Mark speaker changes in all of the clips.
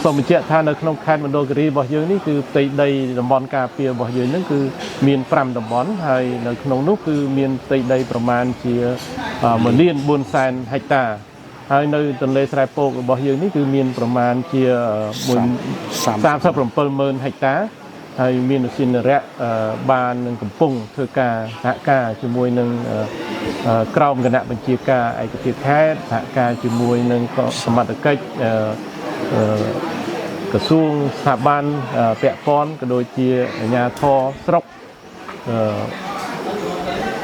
Speaker 1: សូមបញ្ជាក់ថានៅក្នុងខេត្តមណ្ឌលគិរីរបស់យើងនេះគឺផ្ទៃដីតំបន់ការពាររបស់យើងហ្នឹងគឺមាន5តំបន់ហើយនៅក្នុងនោះគឺមានផ្ទៃដីប្រមាណជា1,400,000 ហិកតាហើយនៅទន្លេស្រែពករបស់យើងនេះគឺមានប្រមាណជា37,000 ហិកតាហើយមានឧស្សាហរៈបាននឹងកំពុងធ្វើការសហការជាមួយនឹងក្រមគណៈបញ្ជាការឯកភាពខេត្តសហការជាមួយនឹងសមត្ថកិច្ចក្រសួងស្ថាប័នពាក់ព័ន្ធក៏ដូចជាអាជ្ញាធរស្រុក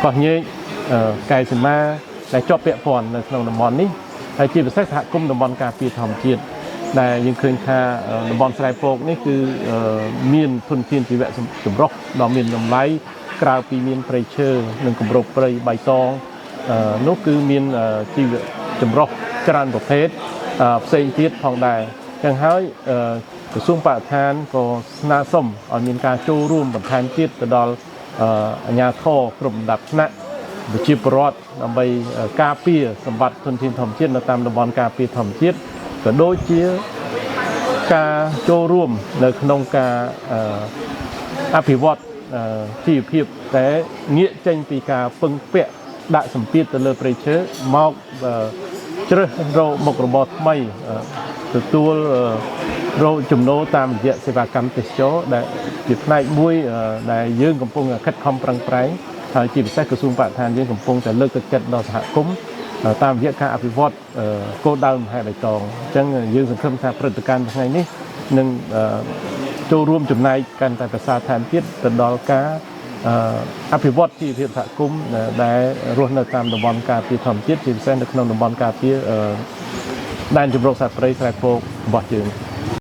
Speaker 1: កោះញែកកែសីមាដែលជាប់ពាក់ព័ន្ធនៅក្នុងតំបន់នេះហើយជាពិសេសសហគមន៍តំបន់ការពារធម្មជាតិដែលយើងឃើញថាតំបន់ស្រែពកនេះគឺមានធនធានជីវៈចម្រុះដ៏មានតម្លៃក្រៅពីមានព្រៃឈើនិងគម្របព្រៃបៃតងនោះគឺមានជីវៈចម្រុះច្រើនប្រភេទផ្សេងទៀតផងដែរចឹងហើយក្រសួងបរិស្ថានក៏ស្នើសុំឲ្យមានការចូលរួមបន្ថែមទៀតទៅដល់អាជ្ញាធរគ្រប់លំដាប់ថ្នាក់ប្រជាពលរដ្ឋដើម្បីការពារសម្បត្តិធនធានធម្មជាតិនៅតាមតំបន់ការពារធម្មជាតិក៏ដូចជាការចូលរួមនៅក្នុងការអភិវឌ្ឍជីវភាពតែងាកចេញពីការពឹងពាក់ដាក់សម្ពាធទៅលើព្រៃឈើមកជ្រើសរកមុខរបរថ្មីទទួលរកចំណូលតាមរយៈសេវាកម្មទេសចរដែលជាផ្នែកមួយដែលយើងកំពុងខិតខំប្រឹងប្រែងហើយជាពិសេសក្រសួងបរិស្ថានយើងកំពុងតែលើកទឹកចិត្តដល់សហគមន៍តាមរយៈការអភិវឌ្ឍគោលដៅមហេបៃតងអញ្ចឹងយើងសង្ឃឹមថាព្រឹត្តិការណ៍ថ្ងៃនេះនឹងចូលរួមចំណែកកាន់តែប្រសើរថែមទៀតទៅដល់ការអភិវឌ្ឍជីវភាពសហគមន៍ដែលរស់នៅតាមតំបន់ការពារធម្មជាតិជាពិសេសនៅក្នុងតំបន់ការពារដែនជម្រកសត្វព្រៃស្រែពករបស់យើង